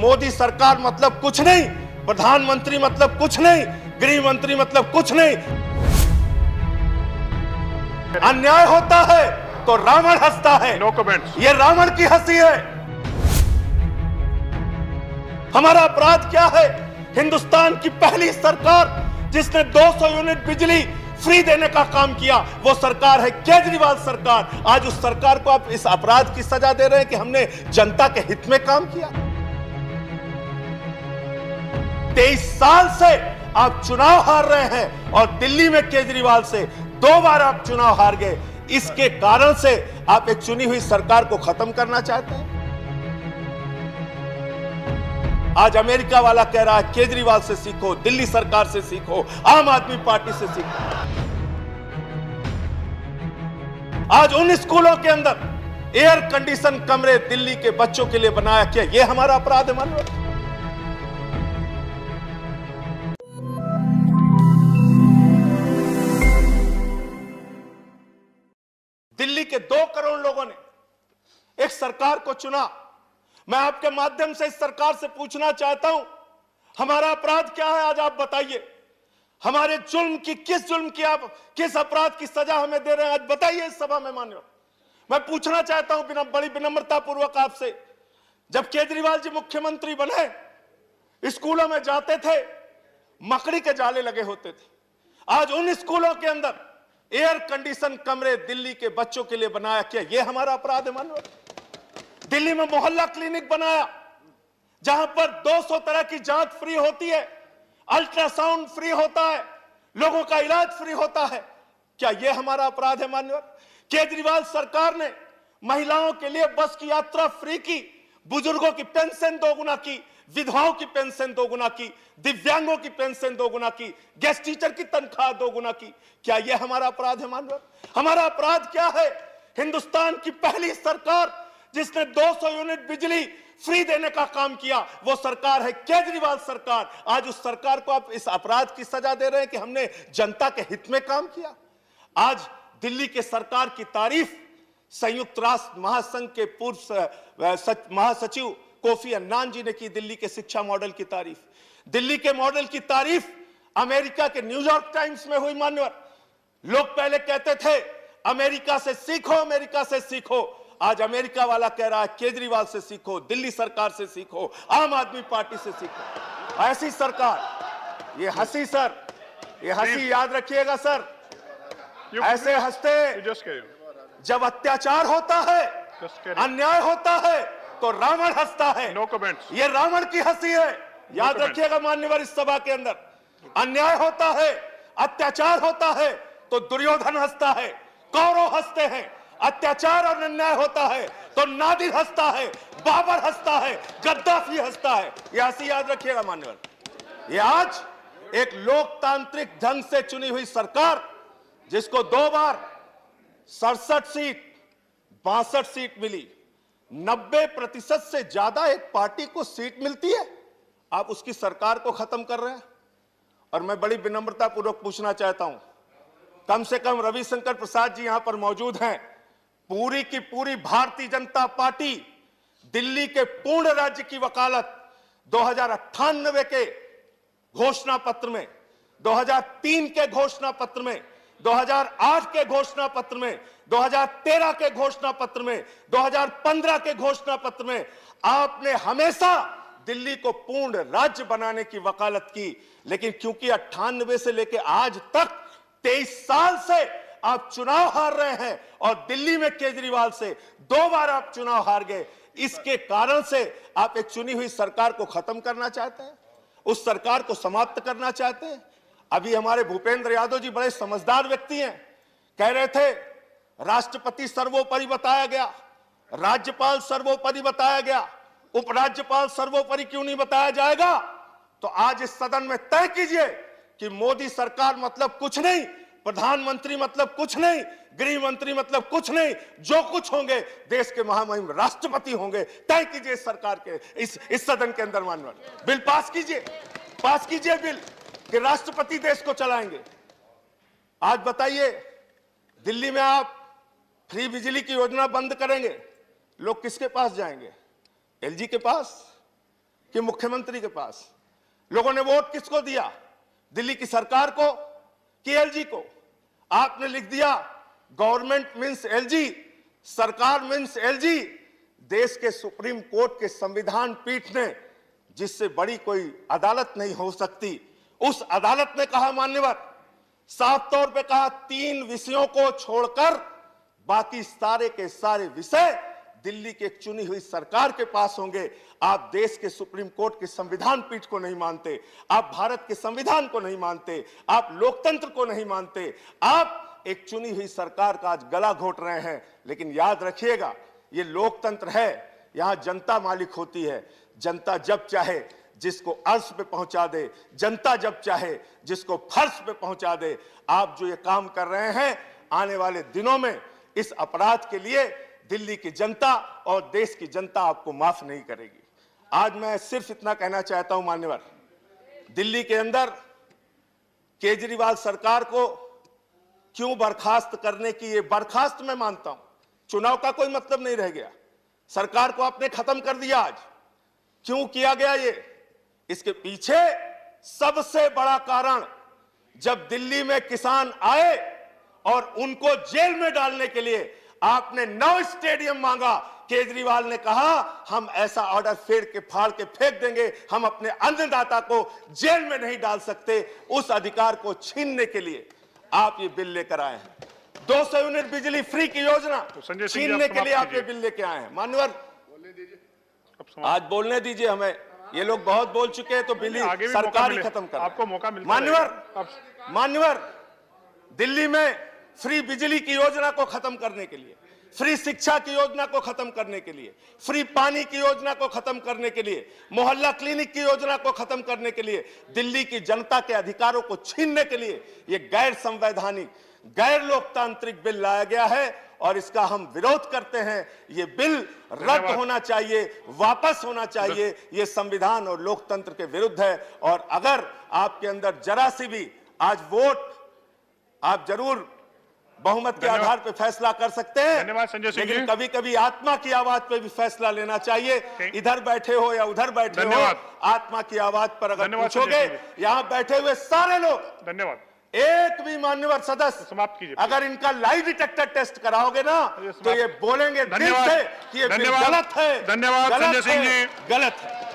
मोदी सरकार मतलब कुछ नहीं, प्रधानमंत्री मतलब कुछ नहीं, गृह मंत्री मतलब कुछ नहीं। अन्याय होता है तो रावण हंसता है। No comments. ये रावण की हंसी है। हमारा अपराध क्या है? हिंदुस्तान की पहली सरकार जिसने 200 यूनिट बिजली फ्री देने का काम किया, वो सरकार है केजरीवाल सरकार। आज उस सरकार को आप इस अपराध की सजा दे रहे हैं कि हमने जनता के हित में काम किया। 23 साल से आप चुनाव हार रहे हैं और दिल्ली में केजरीवाल से 2 बार आप चुनाव हार गए। इसके कारण से आप एक चुनी हुई सरकार को खत्म करना चाहते हैं। आज अमेरिका वाला कह रहा है केजरीवाल से सीखो, दिल्ली सरकार से सीखो, आम आदमी पार्टी से सीखो। आज उन स्कूलों के अंदर एयर कंडीशन कमरे दिल्ली के बच्चों के लिए बनाया, क्या यह हमारा अपराध है? मान लो दिल्ली के 2 करोड़ लोगों ने एक सरकार को चुना। मैं आपके माध्यम से इस सरकार से पूछना चाहता हूं, हमारा अपराध क्या है? आज आप बताइए। हमारे जुल्म की, किस जुल्म की आप, किस अपराध की सजा हमें दे रहे हैं? आज बताइए इस सभा में। मान्य, मैं पूछना चाहता हूं बड़ी विनम्रता पूर्वक आपसे, जब केजरीवाल जी मुख्यमंत्री बने, स्कूलों में जाते थे, मकड़ी के जाले लगे होते थे। आज उन स्कूलों के अंदर एयर कंडीशन कमरे दिल्ली के बच्चों के लिए बनाया, क्या यह हमारा अपराध है? मानो दिल्ली में मोहल्ला क्लिनिक बनाया जहां पर 200 तरह की जांच फ्री होती है, अल्ट्रासाउंड फ्री होता है, लोगों का इलाज फ्री होता है, क्या यह हमारा अपराध है? मान्यवर, केजरीवाल सरकार ने महिलाओं के लिए बस की यात्रा फ्री की, बुजुर्गों की पेंशन 2 गुना की, विधवाओं की पेंशन 2 गुना की, दिव्यांगों की पेंशन 2 गुना की, गेस्ट टीचर की तनख्वाह 2 गुना की, क्या यह हमारा अपराध है? मान्यवर, हमारा अपराध क्या है? हिंदुस्तान की पहली सरकार जिसने 200 यूनिट बिजली फ्री देने का काम किया, वो सरकार है केजरीवाल सरकार। आज उस सरकार को आप इस अपराध की सजा दे रहे हैं कि हमने जनता के हित में काम किया। आज दिल्ली के सरकार की तारीफ संयुक्त राष्ट्र महासंघ के पूर्व महासचिव कोफी अन्नान जी ने की। दिल्ली के शिक्षा मॉडल की तारीफ, दिल्ली के मॉडल की तारीफ अमेरिका के न्यूयॉर्क टाइम्स में हुई। मान्यवर, लोग पहले कहते थे अमेरिका से सीखो, अमेरिका से सीखो। आज अमेरिका वाला कह रहा है केजरीवाल से सीखो, दिल्ली सरकार से सीखो, आम आदमी पार्टी से सीखो। ऐसी सरकार, ये हंसी सर, ये हंसी याद रखिएगा सर, ऐसे हंसते जब अत्याचार होता है, अन्याय होता है तो रावण हंसता है। No comments. ये रावण की हंसी है, याद रखिएगा मान्यवर। इस सभा के अंदर अन्याय होता है, अत्याचार होता है तो दुर्योधन हंसता है, कौरव हंसते हैं। अत्याचार और अन्याय होता है तो नादिर हंसता है, बाबर हंसता है, गद्दाफी हंसता है। यह हंसी याद रखिएगा मान्यवर। ये आज एक लोकतांत्रिक ढंग से चुनी हुई सरकार, जिसको 2 बार 67 सीट 62 सीट मिली, 90% से ज्यादा एक पार्टी को सीट मिलती है, आप उसकी सरकार को खत्म कर रहे हैं। और मैं बड़ी विनम्रता पूर्वक पूछना चाहता हूं, कम से कम रविशंकर प्रसाद जी यहां पर मौजूद हैं। पूरी की पूरी भारतीय जनता पार्टी दिल्ली के पूर्ण राज्य की वकालत 2098 के घोषणा पत्र में, 2003 के घोषणा पत्र में, 2008 के घोषणा पत्र में, 2013 के घोषणा पत्र में, 2015 के घोषणा पत्र में आपने हमेशा दिल्ली को पूर्ण राज्य बनाने की वकालत की। लेकिन क्योंकि 98 से लेकर आज तक 23 साल से आप चुनाव हार रहे हैं और दिल्ली में केजरीवाल से 2 बार आप चुनाव हार गए, इसके कारण से आप एक चुनी हुई सरकार को खत्म करना चाहते हैं, उस सरकार को समाप्त करना चाहते हैं। अभी हमारे भूपेंद्र यादव जी बड़े समझदार व्यक्ति हैं, कह रहे थे राष्ट्रपति सर्वोपरि बताया गया, राज्यपाल सर्वोपरि बताया गया, उपराज्यपाल सर्वोपरि क्यों नहीं बताया जाएगा? तो आज इस सदन में तय कीजिए कि मोदी सरकार मतलब कुछ नहीं, प्रधानमंत्री मतलब कुछ नहीं, गृह मंत्री मतलब कुछ नहीं, जो कुछ होंगे देश के महामहिम राष्ट्रपति होंगे। तय कीजिए इस सरकार के, इस सदन के अंदर माननीय बिल पास कीजिए बिल कि राष्ट्रपति देश को चलाएंगे। आज बताइए, दिल्ली में आप फ्री बिजली की योजना बंद करेंगे, लोग किसके पास जाएंगे? एलजी के पास? कि मुख्यमंत्री के पास। लोगों ने वोट किसको दिया? दिल्ली की सरकार को कि एलजी को? आपने लिख दिया गवर्नमेंट मींस एलजी, सरकार मींस एलजी। देश के सुप्रीम कोर्ट के संविधान पीठ ने, जिससे बड़ी कोई अदालत नहीं हो सकती, उस अदालत ने कहा, मान्यवर, साफ तौर पे कहा, 3 विषयों को छोड़कर बाकी सारे के सारे विषय दिल्ली की एक चुनी हुई सरकार के पास होंगे। आप देश के सुप्रीम कोर्ट के संविधान पीठ को नहीं मानते, आप भारत के संविधान को नहीं मानते, आप लोकतंत्र को नहीं मानते, आप एक चुनी हुई सरकार का आज गला घोट रहे हैं। लेकिन याद रखिएगा, ये लोकतंत्र है, यहां जनता मालिक होती है। जनता जब चाहे जिसको अर्श पे पहुंचा दे, जनता जब चाहे जिसको फर्श पे पहुंचा दे। आप जो ये काम कर रहे हैं, आने वाले दिनों में इस अपराध के लिए दिल्ली की जनता और देश की जनता आपको माफ नहीं करेगी। आज मैं सिर्फ इतना कहना चाहता हूं, मान्यवर, दिल्ली के अंदर केजरीवाल सरकार को क्यों बर्खास्त करने की, ये बर्खास्त मैं मानता हूं, चुनाव का कोई मतलब नहीं रह गया, सरकार को आपने खत्म कर दिया। आज क्यों किया गया ये? इसके पीछे सबसे बड़ा कारण, जब दिल्ली में किसान आए और उनको जेल में डालने के लिए आपने 9 स्टेडियम मांगा, केजरीवाल ने कहा हम ऐसा ऑर्डर फाड़ के फेंक देंगे, हम अपने अन्नदाता को जेल में नहीं डाल सकते। उस अधिकार को छीनने के लिए आप ये बिल लेकर आए हैं। 200 यूनिट बिजली फ्री की योजना छीनने के लिए आप ये बिल लेके आए हैं। मान्यवर, आज बोलने दीजिए हमें, ये लोग बहुत बोल चुके हैं, तो बिल सरकार ही खत्म कर। आपको मौका मिलता मान्यवर, दिल्ली में फ्री बिजली की योजना को खत्म करने के लिए, फ्री शिक्षा की योजना को खत्म करने के लिए, फ्री पानी की योजना को खत्म करने के लिए, मोहल्ला क्लिनिक की योजना को खत्म करने के लिए, दिल्ली की जनता के अधिकारों को छीनने के लिए यह गैर संवैधानिक, गैर लोकतांत्रिक बिल लाया गया है और इसका हम विरोध करते हैं। ये बिल रद्द होना चाहिए, वापस होना चाहिए। ये संविधान और लोकतंत्र के विरुद्ध है। और अगर आपके अंदर जरा सी भी आज वोट, आप जरूर बहुमत के आधार पर फैसला कर सकते हैं, धन्यवाद संजय सिंह जी। लेकिन कभी कभी आत्मा की आवाज पे भी फैसला लेना चाहिए। इधर बैठे हो या उधर बैठे हो, आत्मा की आवाज पर अगर पूछोगे, यहाँ बैठे हुए सारे लोग, धन्यवाद, एक भी मान्यवर सदस्य समाप्त कीजिए, अगर इनका लाई डिटेक्टर टेस्ट कराओगे ना, तो ये बोलेंगे दिल से कि ये बिल गलत है, धन्यवाद संजय सिंह जी। गलत है।